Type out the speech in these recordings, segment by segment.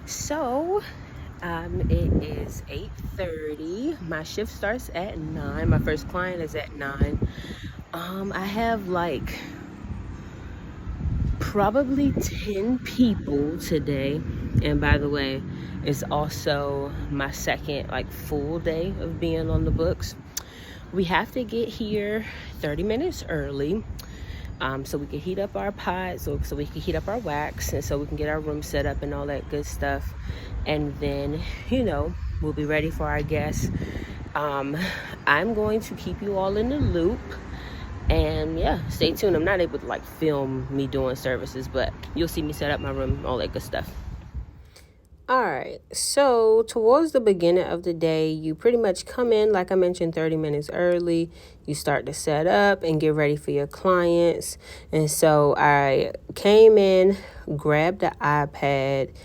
So, it is 8:30. My shift starts at 9. My first client is at 9. I have like probably 10 people today. And by the way, it's also my second like full day of being on the books. We have to get here 30 minutes early. So we can heat up our pots, so we can heat up our wax, and so we can get our room set up and all that good stuff. And then, we'll be ready for our guests. I'm going to keep you all in the loop. And yeah, stay tuned. I'm not able to like film me doing services, but you'll see me set up my room, all that good stuff. All right, so towards the beginning of the day, you pretty much come in, like I mentioned, 30 minutes early. You start to set up and get ready for your clients. And so I came in, grabbed the iPad,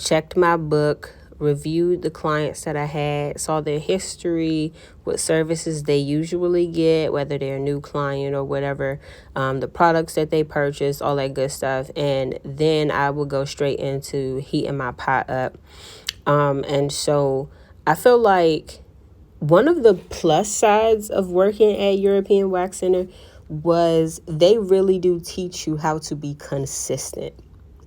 checked my book, reviewed the clients that I had, saw their history, what services they usually get, whether they're a new client or whatever, the products that they purchase, all that good stuff. And then I will go straight into heating my pot up. And so I feel like one of the plus sides of working at European Wax Center was they really do teach you how to be consistent.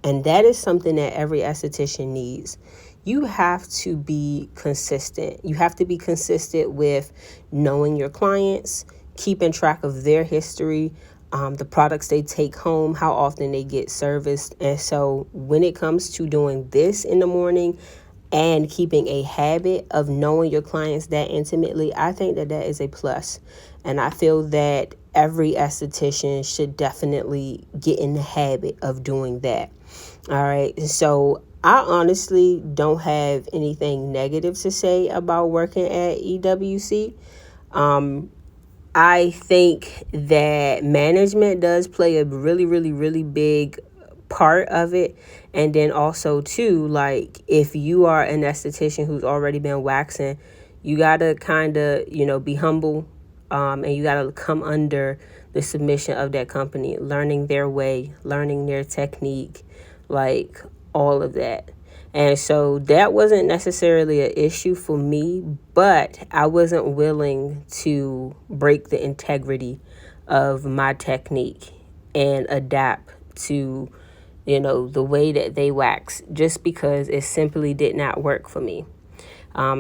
And that is something that every esthetician needs. You have to be consistent. You have to be consistent with knowing your clients, keeping track of their history, the products they take home, how often they get serviced. And so when it comes to doing this in the morning and keeping a habit of knowing your clients that intimately, I think that that is a plus. And I feel that every esthetician should definitely get in the habit of doing that. All right. So I honestly don't have anything negative to say about working at EWC. I think that management does play a really, really, really big part of it. And then also, too, like if you are an esthetician who's already been waxing, you got to kind of, be humble, and you got to come under the submission of that company, learning their way, learning their technique, like all of that. And so that wasn't necessarily an issue for me, but I wasn't willing to break the integrity of my technique and adapt to, the way that they wax just because it simply did not work for me.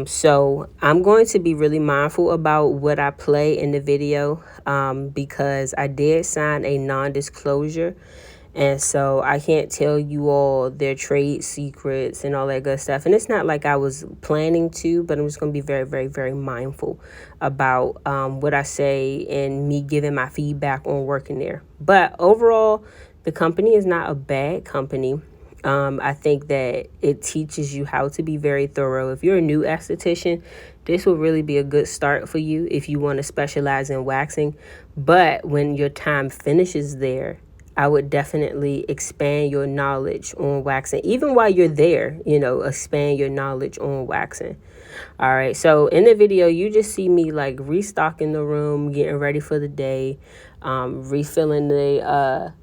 So I'm going to be really mindful about what I play in the video, because I did sign a non-disclosure. And so I can't tell you all their trade secrets and all that good stuff. And it's not like I was planning to, but I'm just going to be very, very, very mindful about what I say and me giving my feedback on working there. But overall, the company is not a bad company. I think that it teaches you how to be very thorough. If you're a new esthetician, this will really be a good start for you if you want to specialize in waxing. But when your time finishes there, I would definitely expand your knowledge on waxing. Even while you're there, expand your knowledge on waxing. All right. So in the video, you just see me like restocking the room, getting ready for the day, refilling the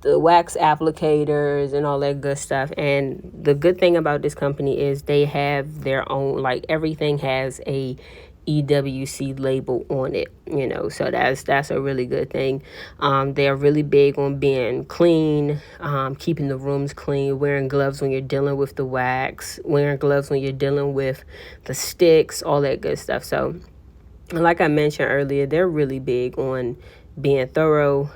wax applicators and all that good stuff. And the good thing about this company is they have their own, like everything has a EWC label on it, so that's a really good thing. They're really big on being clean, keeping the rooms clean, wearing gloves when you're dealing with the wax, wearing gloves when you're dealing with the sticks, all that good stuff. So like I mentioned earlier, they're really big on being thorough,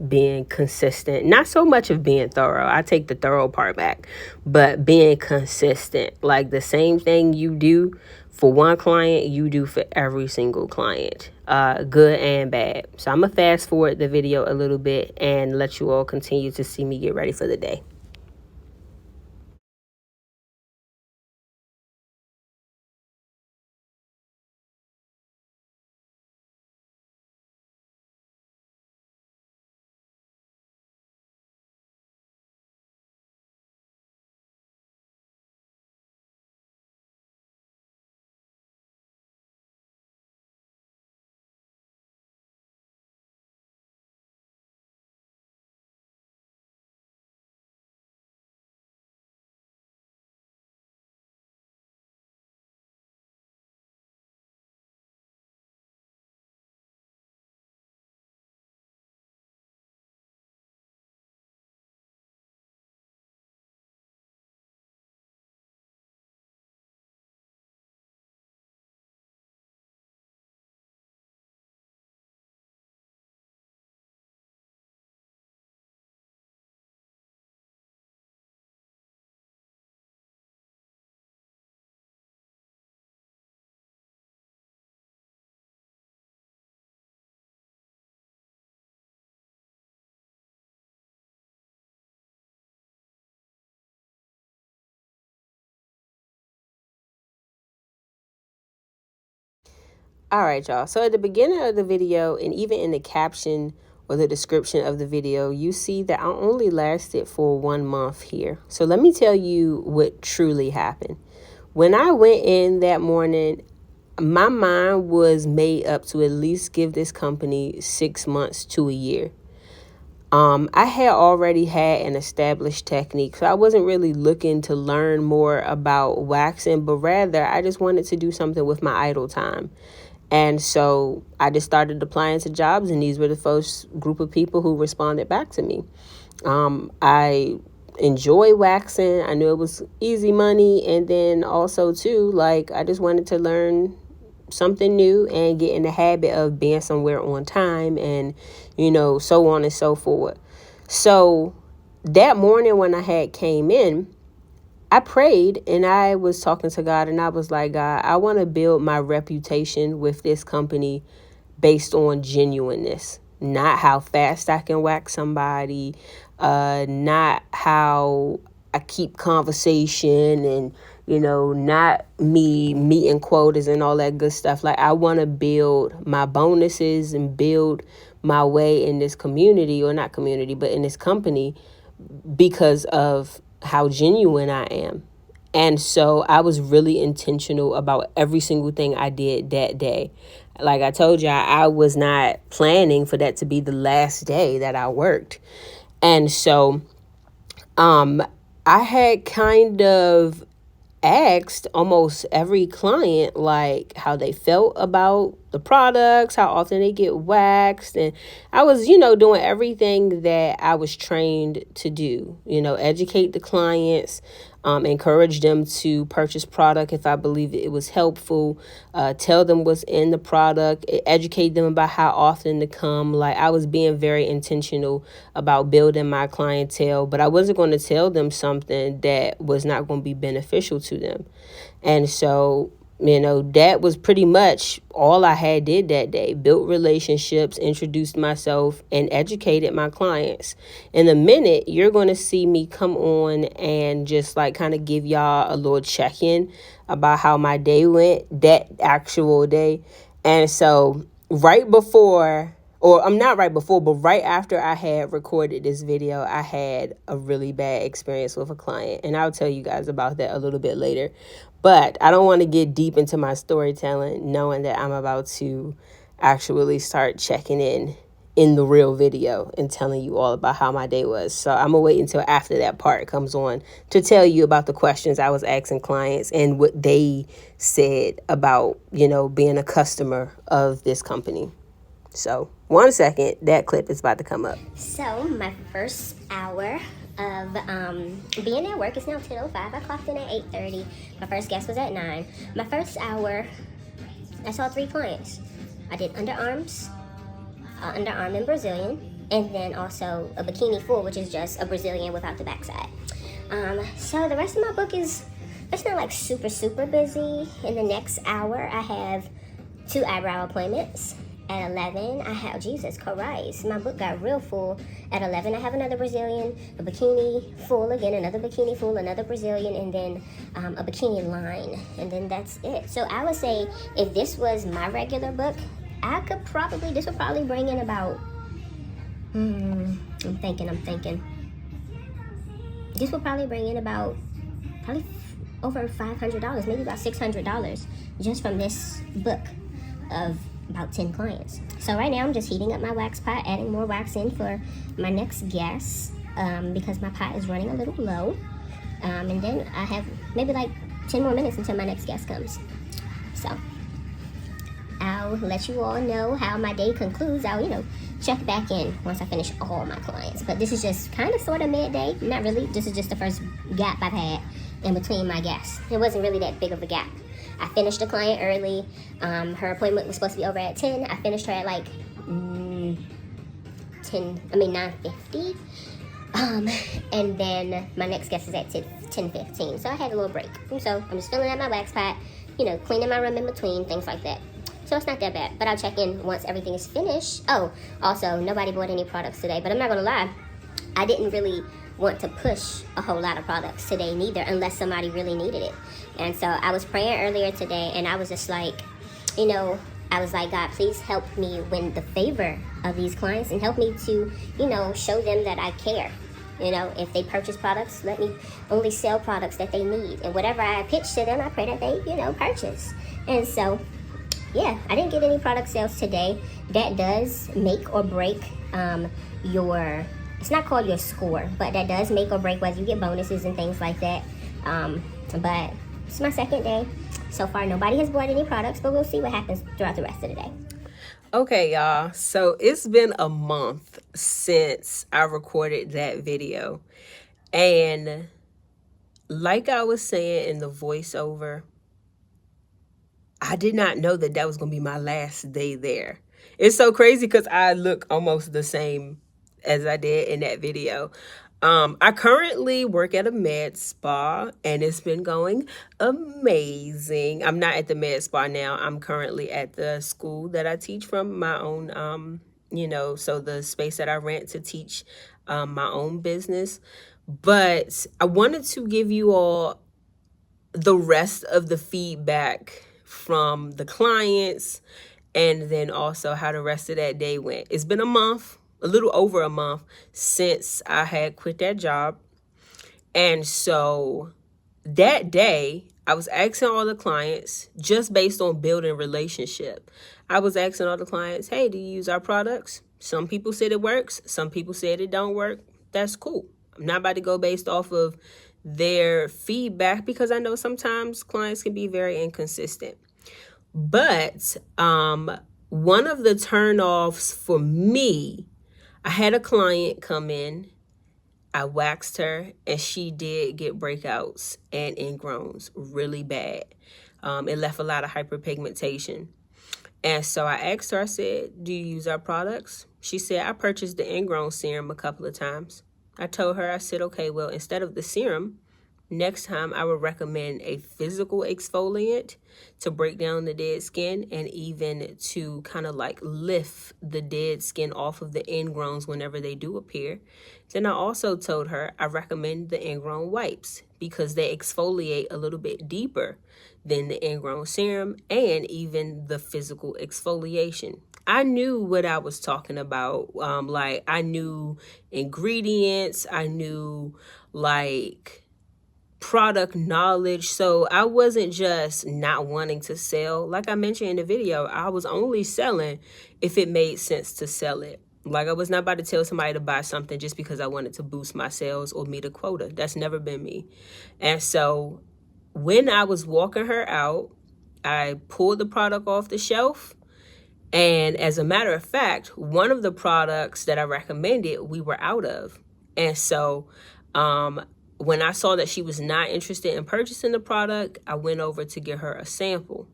being consistent. Not so much of being thorough. I take the thorough part back, but being consistent. Like the same thing you do for one client, you do for every single client, good and bad. So I'm going to fast forward the video a little bit and let you all continue to see me get ready for the day. All right, y'all. So at the beginning of the video, and even in the caption or the description of the video, you see that I only lasted for 1 month here. So let me tell you what truly happened. When I went in that morning, my mind was made up to at least give this company 6 months to a year. I had already had an established technique, so I wasn't really looking to learn more about waxing, but rather I just wanted to do something with my idle time. And so I just started applying to jobs, and these were the first group of people who responded back to me. I enjoy waxing. I knew it was easy money. And then also, too, like, I just wanted to learn something new and get in the habit of being somewhere on time and, so on and so forth. So that morning when I had came in, I prayed and I was talking to God, and I was like, God, I want to build my reputation with this company based on genuineness, not how fast I can wax somebody, not how I keep conversation and, not me meeting quotas and all that good stuff. Like, I want to build my bonuses and build my way in this community, or not community, but in this company, because of how genuine I am. And so I was really intentional about every single thing I did that day. Like I told you, I was not planning for that to be the last day that I worked. And so I had kind of asked almost every client like how they felt about the products, how often they get waxed, and I was doing everything that I was trained to do, educate the clients, encourage them to purchase product if I believe it was helpful, tell them what's in the product, educate them about how often to come. Like, I was being very intentional about building my clientele, but I wasn't going to tell them something that was not going to be beneficial to them. And so, that was pretty much all I had did that day. Built relationships, introduced myself, and educated my clients. In a minute, you're going to see me come on and just like kind of give y'all a little check-in about how my day went, that actual day. And so right before, or I'm not right before, but right after I had recorded this video, I had a really bad experience with a client. And I'll tell you guys about that a little bit later. But I don't want to get deep into my storytelling knowing that I'm about to actually start checking in the real video and telling you all about how my day was. So I'm going to wait until after that part comes on to tell you about the questions I was asking clients and what they said about, being a customer of this company. So 1 second, that clip is about to come up. So my first hour of being at work is now 10:05. I clocked in at 8:30. My first guest was at 9. My first hour, I saw 3 clients. I did underarms, underarm in Brazilian, and then also a bikini full, which is just a Brazilian without the backside. So the rest of my book it's not like super busy. In the next hour, I have 2 eyebrow appointments. At 11, I have, Jesus Christ, my book got real full. At 11, I have another Brazilian, a bikini full again, another bikini full, another Brazilian, and then a bikini line. And then that's it. So I would say if this was my regular book, this would probably bring in about, I'm thinking. This would probably bring in probably over $500, maybe about $600 just from this book of about 10 clients. So right now I'm just heating up my wax pot, adding more wax in for my next guest because my pot is running a little low. And then I have maybe like 10 more minutes until my next guest comes. So I'll let you all know how my day concludes. I'll, check back in once I finish all my clients. But this is just kind of sort of midday. Not really. This is just the first gap I've had in between my guests. It wasn't really that big of a gap. I finished the client early. Her appointment was supposed to be over at 10. I finished her at like 9:50. And then my next guest is at 10:15. So I had a little break. And so I'm just filling out my wax pot, cleaning my room in between, things like that. So it's not that bad. But I'll check in once everything is finished. Oh, also, nobody bought any products today. But I'm not going to lie. I didn't really want to push a whole lot of products today neither, unless somebody really needed it. And so I was praying earlier today, and I was just like, I was like, God, please help me win the favor of these clients and help me to, show them that I care. If they purchase products, let me only sell products that they need. And whatever I pitch to them, I pray that they, purchase. And so, yeah, I didn't get any product sales today. That does make or break your, it's not called your score, but that does make or break whether you get bonuses and things like that. But it's my second day. So far, nobody has bought any products, but we'll see what happens throughout the rest of the day. Okay, y'all. So it's been a month since I recorded that video. And like I was saying in the voiceover, I did not know that that was going to be my last day there. It's so crazy because I look almost the same as I did in that video. I currently work at a med spa and it's been going amazing. I'm not at the med spa now. I'm currently at the school that I teach from, my own, so the space that I rent to teach my own business. But I wanted to give you all the rest of the feedback from the clients and then also how the rest of that day went. It's been a month, a little over a month since I had quit that job. And so that day, I was asking all the clients, just based on building relationship. I was asking all the clients, hey, do you use our products? Some people said it works. Some people said it don't work. That's cool. I'm not about to go based off of their feedback because I know sometimes clients can be very inconsistent. But one of the turnoffs for me, I had a client come in, I waxed her, and she did get breakouts and ingrowns really bad. It left a lot of hyperpigmentation. And so I asked her, I said, do you use our products? She said, I purchased the ingrown serum a couple of times. I told her, I said, okay, well, instead of the serum, next time I would recommend a physical exfoliant to break down the dead skin and even to kind of like lift the dead skin off of the ingrowns whenever they do appear. Then I also told her I recommend the ingrown wipes because they exfoliate a little bit deeper than the ingrown serum and even the physical exfoliation. I knew what I was talking about. I knew ingredients. I knew product knowledge. So I wasn't just not wanting to sell. Like I mentioned in the video, I was only selling if it made sense to sell it. Like I was not about to tell somebody to buy something just because I wanted to boost my sales or meet a quota. That's never been me. And so when I was walking her out, I pulled the product off the shelf. And as a matter of fact, one of the products that I recommended, we were out of. And so when I saw that she was not interested in purchasing the product, I went over to get her a sample.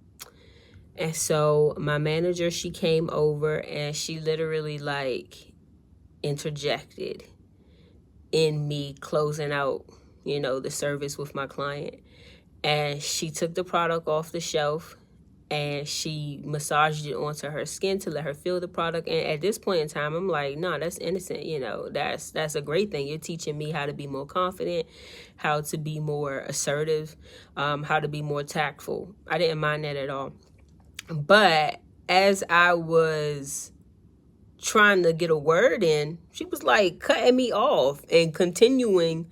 And so my manager, she came over and she literally interjected in me closing out, the service with my client. And she took the product off the shelf and she massaged it onto her skin to let her feel the product. And at this point in time, I'm like, no, that's innocent. That's a great thing. You're teaching me how to be more confident, how to be more assertive, how to be more tactful. I didn't mind that at all. But as I was trying to get a word in, she was cutting me off and continuing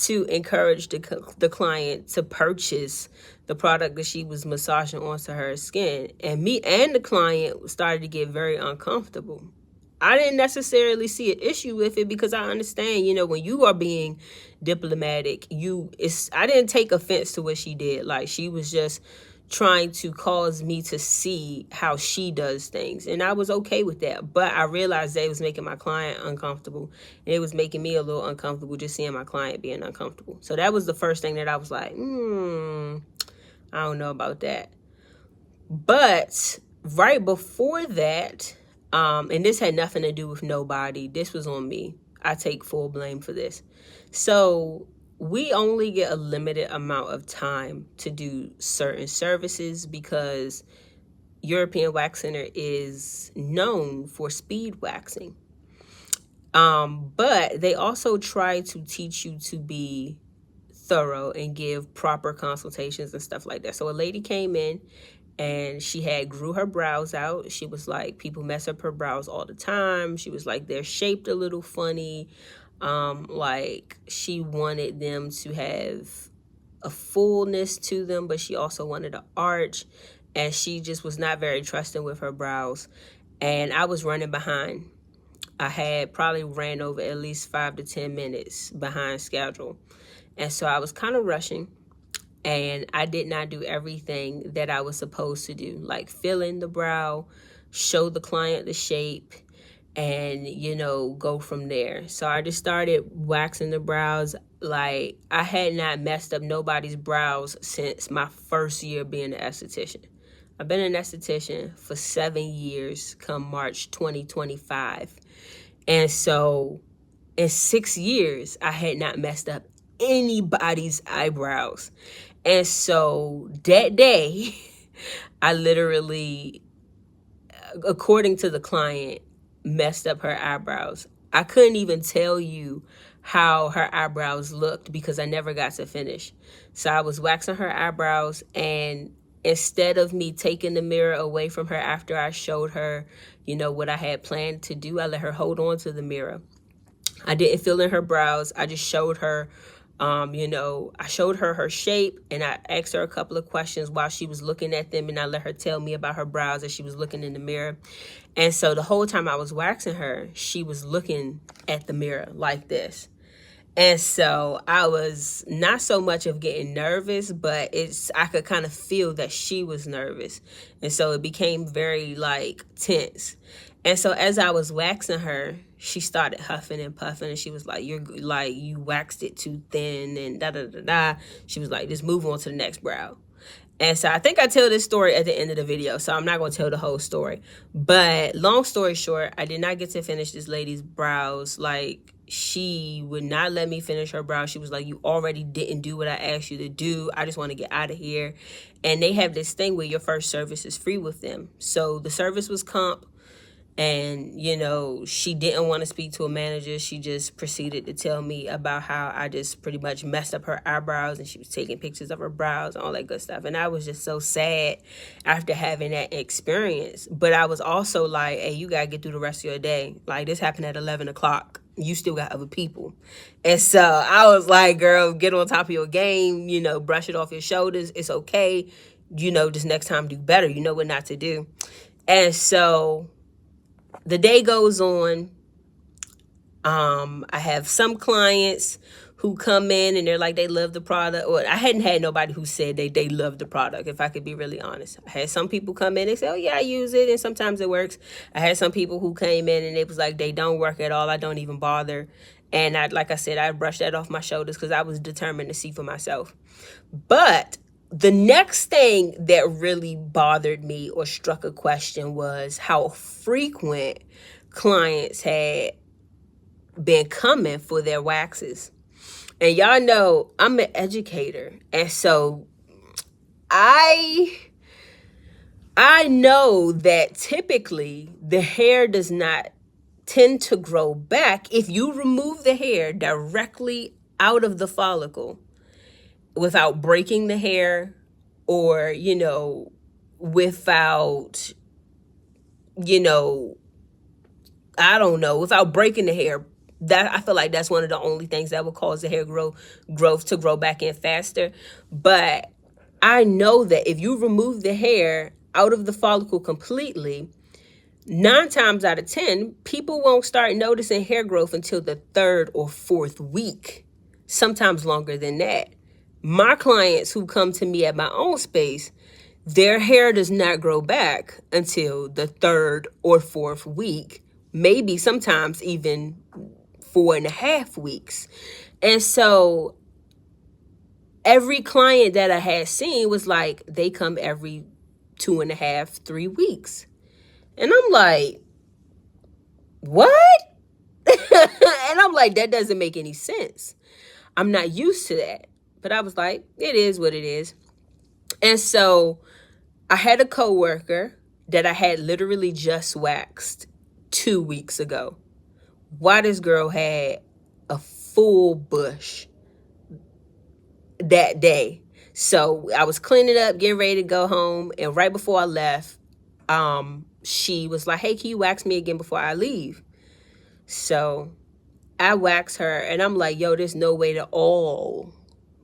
to encourage the client to purchase the product that she was massaging onto her skin. And me and the client started to get very uncomfortable. I didn't necessarily see an issue with it because I understand, when you are being diplomatic, I didn't take offense to what she did. She was just trying to cause me to see how she does things. And I was okay with that. But I realized that it was making my client uncomfortable. And it was making me a little uncomfortable just seeing my client being uncomfortable. So that was the first thing that I was like, I don't know about that. But right before that, and this had nothing to do with nobody. This was on me. I take full blame for this. So we only get a limited amount of time to do certain services because European Wax Center is known for speed waxing. But they also try to teach you to be thorough and give proper consultations and stuff like that. So a lady came in and she had grew her brows out. She was like, people mess up her brows all the time. She was like, they're shaped a little funny. Like she wanted them to have a fullness to them, but she also wanted an arch, and she just was not very trusting with her brows. And I was running behind. I had probably ran over at least 5 to 10 minutes behind schedule. And so I was kind of rushing, and I did not do everything that I was supposed to do, like fill in the brow, show the client the shape, and, you know, go from there. So I just started waxing the brows. Like, I had not messed up nobody's brows since my first year being an esthetician. I've been an esthetician for 7 years come March 2025. And so in 6 years, I had not messed up anybody's eyebrows. And so that day, I literally, according to the client, messed up her eyebrows. I couldn't even tell you how her eyebrows looked because I never got to finish. So I was waxing her eyebrows, and instead of me taking the mirror away from her after I showed her, you know, what I had planned to do, I let her hold on to the mirror. I didn't fill in her brows. I just showed her, I showed her her shape, and I asked her a couple of questions while she was looking at them, and I let her tell me about her brows as she was looking in the mirror. And so the whole time I was waxing her, she was looking at the mirror like this. And so I was not so much of getting nervous, but I could kind of feel that she was nervous. And so it became very like tense. And so as I was waxing her, she started huffing and puffing, and she was like, you waxed it too thin and da da da da. She was like, just move on to the next brow. And so I think I tell this story at the end of the video, so I'm not going to tell the whole story. But long story short, I did not get to finish this lady's brows. Like, she would not let me finish her brows. She was like, you already didn't do what I asked you to do. I just want to get out of here. And they have this thing where your first service is free with them. So the service was comp. And, you know, she didn't want to speak to a manager. She just proceeded to tell me about how I just pretty much messed up her eyebrows, and she was taking pictures of her brows and all that good stuff. And I was just so sad after having that experience. But I was also like, hey, you got to get through the rest of your day. Like, this happened at 11 o'clock. You still got other people. And so I was like, girl, get on top of your game, you know, brush it off your shoulders. It's okay. You know, just next time do better. You know what not to do. And so the day goes on. I have some clients who come in and they're like, they love the product. Or I hadn't had nobody who said they love the product, if I could be really honest. I had some people come in and say, oh yeah, I use it, and sometimes it works. I had some people who came in and it was like, they don't work at all. I don't even bother. And like I said, I brushed that off my shoulders because I was determined to see for myself. But the next thing that really bothered me or struck a question was how frequent clients had been coming for their waxes. And y'all know I'm an educator. And so I know that typically the hair does not tend to grow back if you remove the hair directly out of the follicle without breaking the hair, or, you know, without, you know, I don't know, without breaking the hair. That, I feel like that's one of the only things that would cause the hair growth to grow back in faster. But I know that if you remove the hair out of the follicle completely, 9 times out of 10, people won't start noticing hair growth until the 3rd or 4th week, sometimes longer than that. My clients who come to me at my own space, their hair does not grow back until the 3rd or 4th week, maybe sometimes even 4.5 weeks. And so every client that I had seen was like, they come every 2.5, 3 weeks. And I'm like, what? And I'm like, that doesn't make any sense. I'm not used to that. But I was like, it is what it is. And so I had a coworker that I had literally just waxed 2 weeks ago. Why this girl had a full bush that day. So I was cleaning up, getting ready to go home, and right before I left, she was like, hey, can you wax me again before I leave? So I wax her, and I'm like, yo, there's no way to all,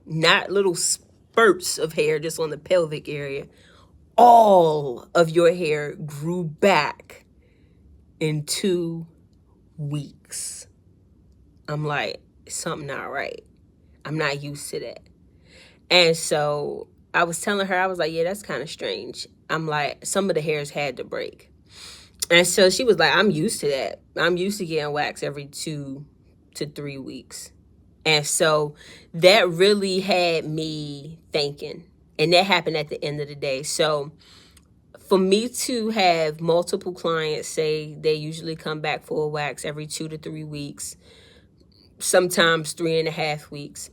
not little spurts of hair just on the pelvic area, all of your hair grew back in 2 weeks. I'm like, something not right. I'm not used to that. And so I was telling her, I was like, yeah, that's kind of strange. I'm like, some of the hairs had to break. And so she was like, I'm used to that. I'm used to getting waxed every 2 to 3 weeks. And so that really had me thinking. And that happened at the end of the day. So for me to have multiple clients say they usually come back for a wax every 2 to 3 weeks, sometimes 3.5 weeks.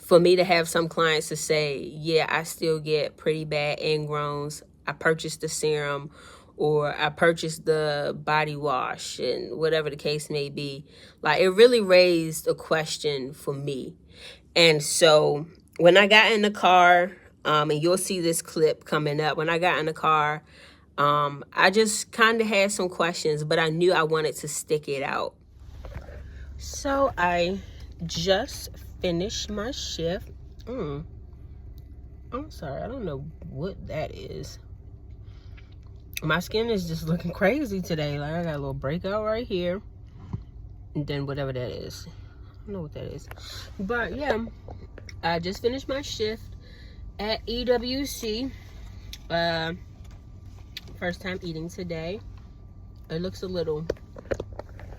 For me to have some clients to say, yeah, I still get pretty bad ingrowns. I purchased the serum, or I purchased the body wash, and whatever the case may be. Like, it really raised a question for me. And so when I got in the car, and you'll see this clip coming up, when I got in the car, I just kind of had some questions, but I knew I wanted to stick it out. So I just finished my shift. I'm sorry, I don't know what that is. My skin is just looking crazy today. Like, I got a little breakout right here, and then whatever that is, I don't know what that is. But yeah, I just finished my shift at EWC. First time eating today. It looks a little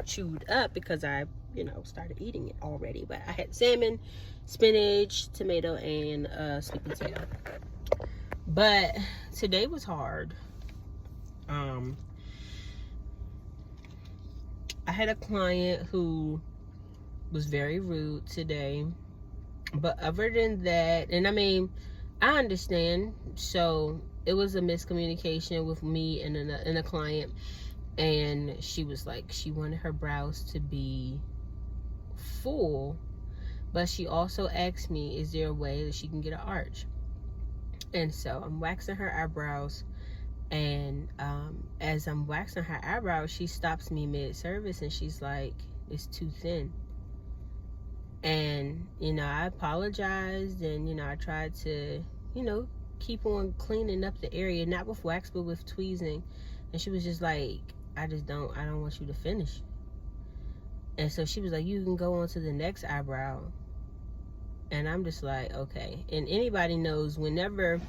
chewed up because I started eating it already. But I had salmon, spinach, tomato, and sweet potato. But today was hard. I had a client who was very rude today. But other than that, and I mean, I understand. So it was a miscommunication with me and a client. And she was like, she wanted her brows to be full, but she also asked me, is there a way that she can get an arch? And so I'm waxing her eyebrows, and as I'm waxing her eyebrows, she stops me mid-service and she's like, it's too thin. And I apologized, and I tried to keep on cleaning up the area, not with wax but with tweezing. And she was just like, I don't want you to finish. And so she was like, you can go on to the next eyebrow. And I'm just like, okay. And anybody knows, whenever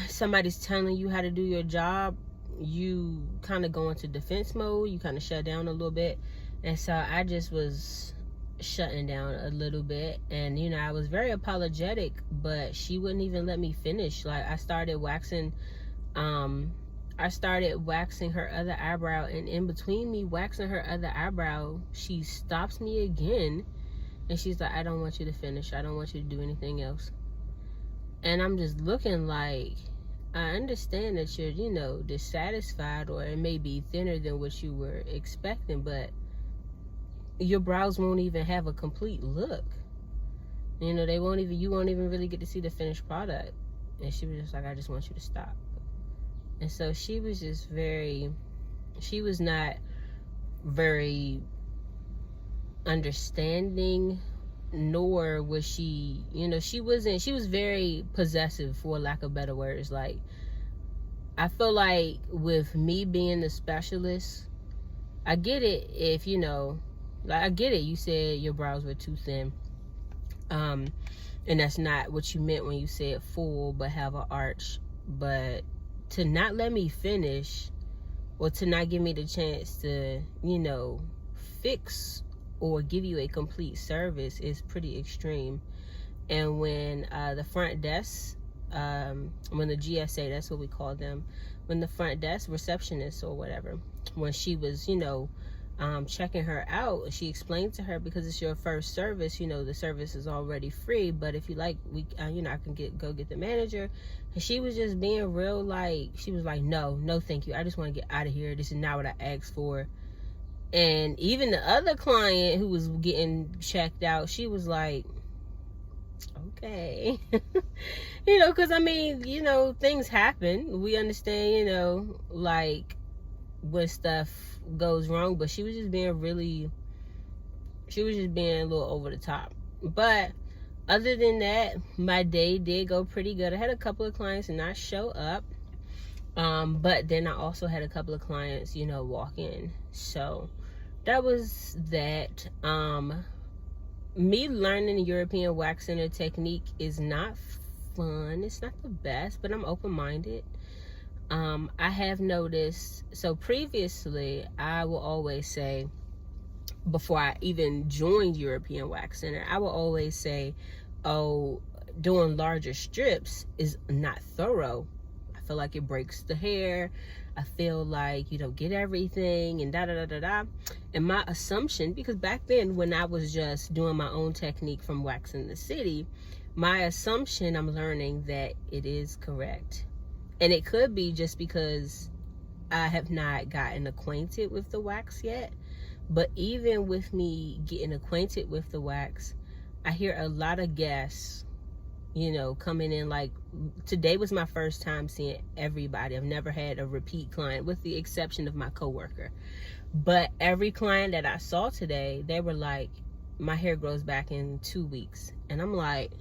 somebody's telling you how to do your job, you kind of go into defense mode. You kind of shut down a little bit. And so I just was shutting down a little bit. And, I was very apologetic, but she wouldn't even let me finish. Like, I started waxing her other eyebrow, and in between me waxing her other eyebrow, she stops me again, and she's like, I don't want you to finish. I don't want you to do anything else. And I'm just looking like, I understand that you're, dissatisfied, or it may be thinner than what you were expecting, but your brows won't even have a complete look. You won't even really get to see the finished product. And she was just like, I just want you to stop. And so she was just she was not very understanding, nor was she, she was very possessive, for lack of better words. Like, I feel like with me being the specialist, I get it if, I get it. You said your brows were too thin. And that's not what you meant when you said full, but have an arch. But to not let me finish, or to not give me the chance to, fix or give you a complete service is pretty extreme. And when the front desk, when the GSA, that's what we call them, when the front desk receptionist or whatever, when she was, checking her out, she explained to her, because it's your first service, the service is already free, but if you like, I can go get the manager. And she was just being real, like, she was like, no thank you, I just want to get out of here, this is not what I asked for. And even the other client who was getting checked out, she was like, okay. You know, because I mean, you know, things happen. We understand, you know, like when stuff goes wrong, but she was just being a little over the top. But other than that, my day did go pretty good. I had a couple of clients not show up. But then I also had a couple of clients, you know, walk in. So that was that. Me learning the European wax center technique is not fun. It's not the best, but I'm open-minded. I have noticed, so previously I will always say, before I even joined European Wax Center, I will always say, oh, doing larger strips is not thorough. I feel like it breaks the hair. I feel like you don't get everything and da da da da da. And my assumption, because back then when I was just doing my own technique from Wax in the City, my assumption, I'm learning that it is correct. And it could be just because I have not gotten acquainted with the wax yet. But even with me getting acquainted with the wax, I hear a lot of guests, you know, coming in. Like today was my first time seeing everybody. I've never had a repeat client with the exception of my coworker. But every client that I saw today, they were like, my hair grows back in 2 weeks. And I'm like,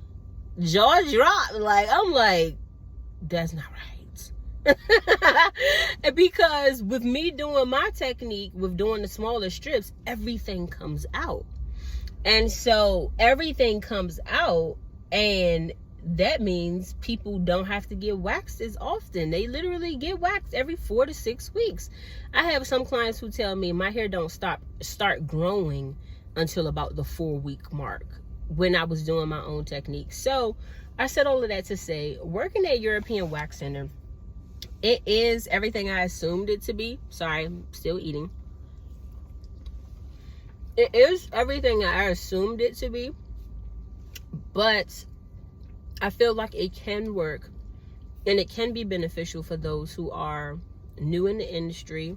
jaw dropped. Like, I'm like, that's not right. Because with me doing my technique, with doing the smaller strips, everything comes out. And so everything comes out, and that means people don't have to get waxed as often. They literally get waxed every 4 to 6 weeks. I have some clients who tell me my hair don't start growing until about the 4-week mark when I was doing my own technique. So I said all of that to say, working at European Wax Center, it is everything I assumed it to be. Sorry, I'm still eating. It is everything I assumed it to be, but I feel like it can work and it can be beneficial for those who are new in the industry.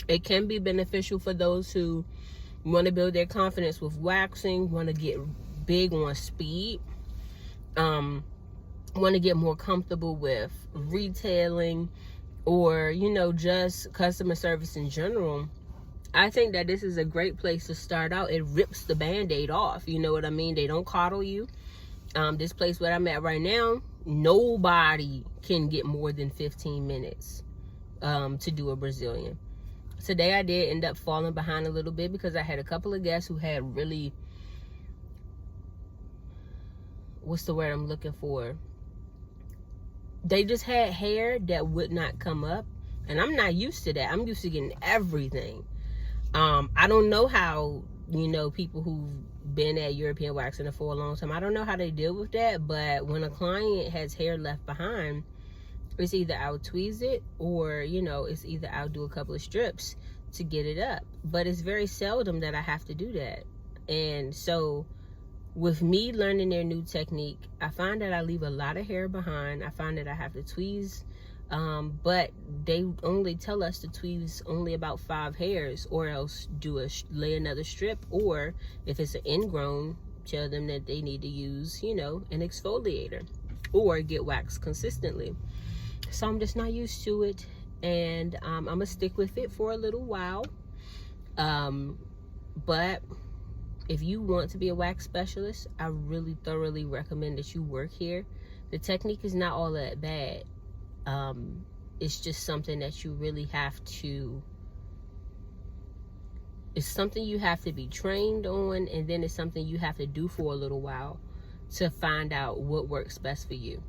It can be beneficial for those who want to build their confidence with waxing, want to get big on speed, want to get more comfortable with retailing, or, you know, just customer service in general. I think that this is a great place to start out. It rips the band-aid off, you know what I mean? They don't coddle you. This place where I'm at right now, nobody can get more than 15 minutes to do a Brazilian. Today I did end up falling behind a little bit because I had a couple of guests who had really, what's the word I'm looking for? They just had hair that would not come up, and I'm not used to that. I'm used to getting everything. I don't know how, you know, people who've been at European Wax Center for a long time, I don't know how they deal with that. But when a client has hair left behind, it's either I'll tweeze it, or, you know, it's either I'll do a couple of strips to get it up. But it's very seldom that I have to do that. And so with me learning their new technique, I find that I leave a lot of hair behind. I find that I have to tweeze, but they only tell us to tweeze only about 5 hairs, or else lay another strip, or if it's an ingrown, tell them that they need to use, you know, an exfoliator or get waxed consistently. So I'm just not used to it, and I'm gonna stick with it for a little while. But if you want to be a wax specialist, I really thoroughly recommend that you work here. The technique is not all that bad. It's just something that you really have to, it's something you have to be trained on, and then it's something you have to do for a little while to find out what works best for you.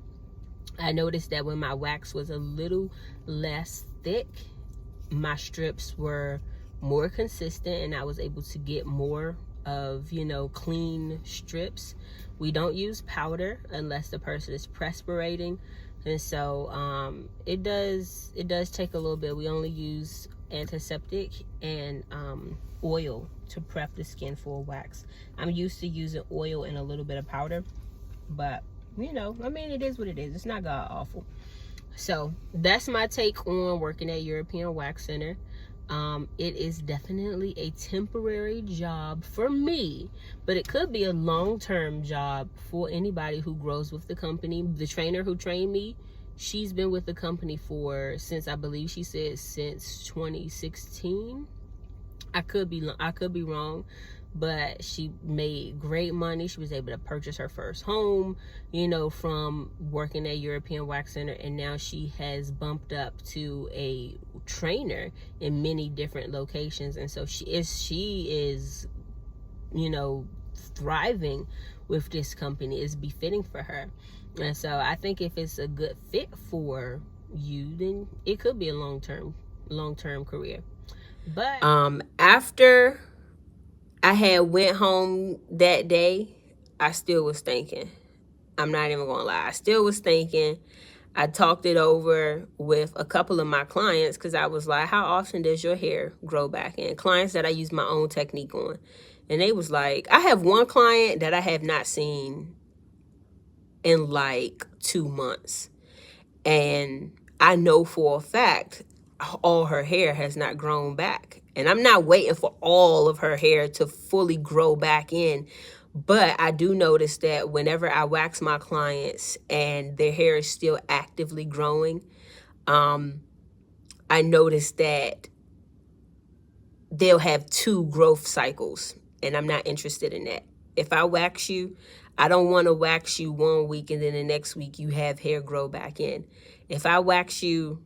I noticed that when my wax was a little less thick, my strips were more consistent, and I was able to get more of, you know, clean strips. We don't use powder unless the person is perspirating, and so it does take a little bit. We only use antiseptic and oil to prep the skin for a wax. I'm used to using oil and a little bit of powder, but you know, I mean, it is what it is. It's not god awful. So that's my take on working at European Wax Center. It is definitely a temporary job for me, but it could be a long-term job for anybody who grows with the company. The trainer who trained me, she's been with the company since, I believe she said, since 2016. I could be wrong, but she made great money. She was able to purchase her first home, from working at European Wax Center, and now she has bumped up to a trainer in many different locations, and so she is thriving with this company. Is befitting for her. And so I think if it's a good fit for you, then it could be a long-term career. But after I had went home that day, I still was thinking. I'm not even gonna lie. I still was thinking. I talked it over with a couple of my clients because I was like, how often does your hair grow back in? Clients that I use my own technique on. And they was like, I have one client that I have not seen in like 2 months. And I know for a fact all her hair has not grown back. And I'm not waiting for all of her hair to fully grow back in. But I do notice that whenever I wax my clients and their hair is still actively growing, I notice that they'll have 2 growth cycles. And I'm not interested in that. If I wax you, I don't want to wax you 1 week and then the next week you have hair grow back in. If I wax you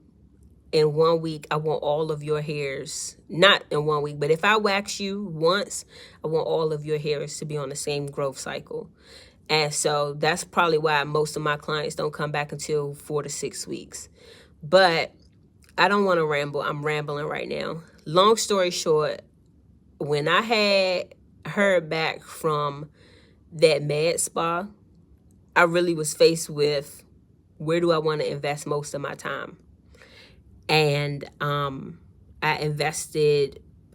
in 1 week, I want all of your hairs, not in 1 week, but if I wax you once, I want all of your hairs to be on the same growth cycle. And so that's probably why most of my clients don't come back until 4 to 6 weeks. But I don't want to ramble. I'm rambling right now. Long story short, when I had heard back from that med spa, I really was faced with, where do I want to invest most of my time? And I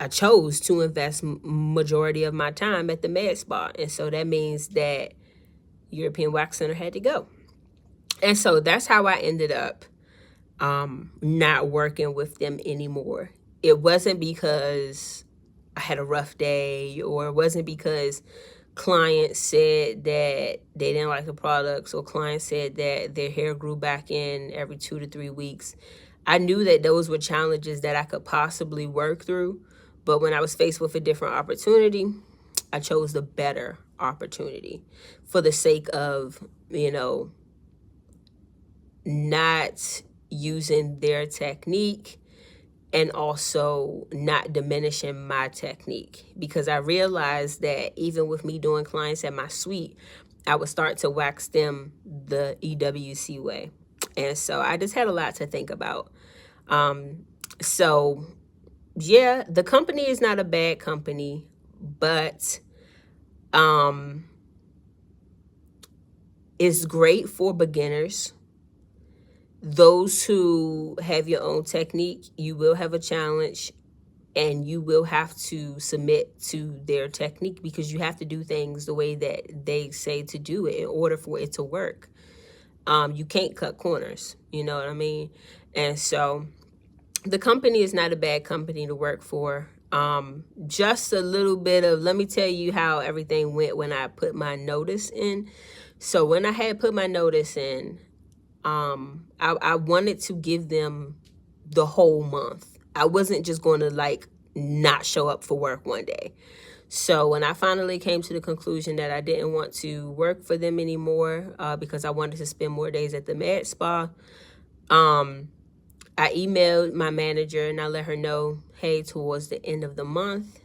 chose to invest majority of my time at the med spa. And so that means that European Wax Center had to go. And so that's how I ended up not working with them anymore. It wasn't because I had a rough day, or it wasn't because clients said that they didn't like the products, or clients said that their hair grew back in every 2 to 3 weeks. I knew that those were challenges that I could possibly work through. But when I was faced with a different opportunity, I chose the better opportunity for the sake of, not using their technique and also not diminishing my technique. Because I realized that even with me doing clients at my suite, I would start to wax them the EWC way. And so I just had a lot to think about. So yeah, the company is not a bad company, but it's great for beginners. Those who have your own technique, you will have a challenge and you will have to submit to their technique, because you have to do things the way that they say to do it in order for it to work. You can't cut corners, you know what I mean? And so the company is not a bad company to work for. Just a little bit of, let me tell you how everything went when I put my notice in. So when I had put my notice in, I wanted to give them the whole month. I wasn't just going to not show up for work one day. So when I finally came to the conclusion that I didn't want to work for them anymore, because I wanted to spend more days at the med spa, I emailed my manager and I let her know, hey, towards the end of the month,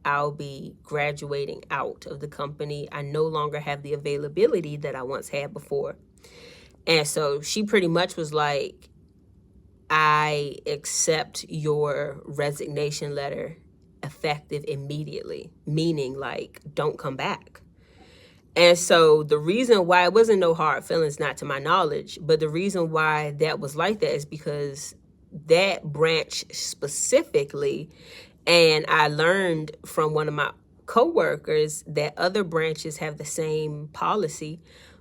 I'll be graduating out of the company. I no longer have the availability that I once had before. And so she pretty much was like, I accept your resignation letter effective immediately, meaning don't come back. And so the reason why, it wasn't no hard feelings, not to my knowledge, but the reason why that was like that is because that branch specifically, and I learned from one of my coworkers that other branches have the same policy.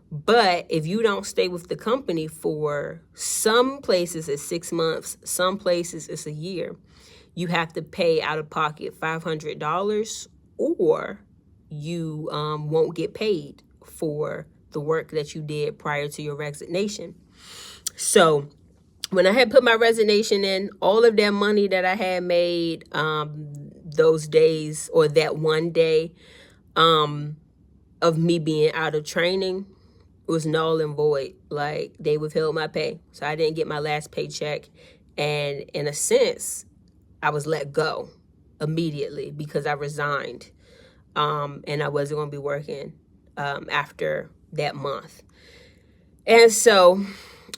But if you don't stay with the company for, some places it's 6 months, some places it's a year, you have to pay out of pocket $500, or you won't get paid for the work that you did prior to your resignation. So when I had put my resignation in, all of that money that I had made those days, or that one day of me being out of training, was null and void. Like, they withheld my pay. So I didn't get my last paycheck. And in a sense, I was let go immediately because I resigned. And I wasn't going to be working after that month. And so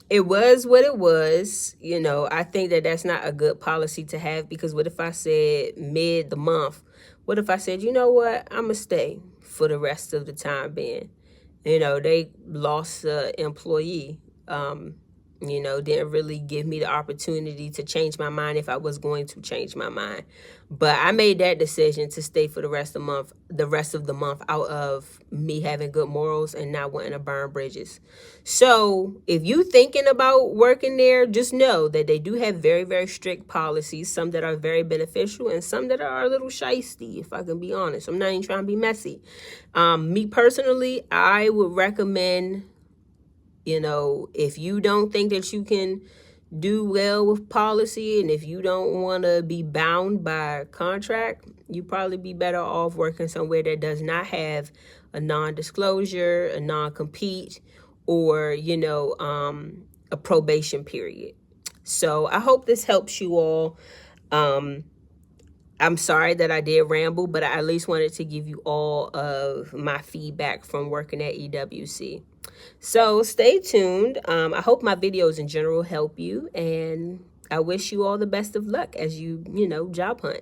it was what it was. You know, I think that that's not a good policy to have, because what if I said mid the month? What if I said, you know what, I'm going to stay for the rest of the time being? You know, they lost an employee, you know, didn't really give me the opportunity to change my mind if I was going to change my mind. But I made that decision to stay for the rest of the month out of me having good morals and not wanting to burn bridges. So if you thinking about working there, just know that they do have very, very strict policies, some that are very beneficial and some that are a little shysty, if I can be honest. I'm not even trying to be messy. Me personally, I would recommend, you know, if you don't think that you can do well with policy, and if you don't want to be bound by contract, you probably be better off working somewhere that does not have a non-disclosure, a non-compete, or, you know, a probation period. So I hope this helps you all. I'm sorry that I did ramble, but I at least wanted to give you all of my feedback from working at EWC. So stay tuned. I hope my videos in general help you, and I wish you all the best of luck as you know, job hunt.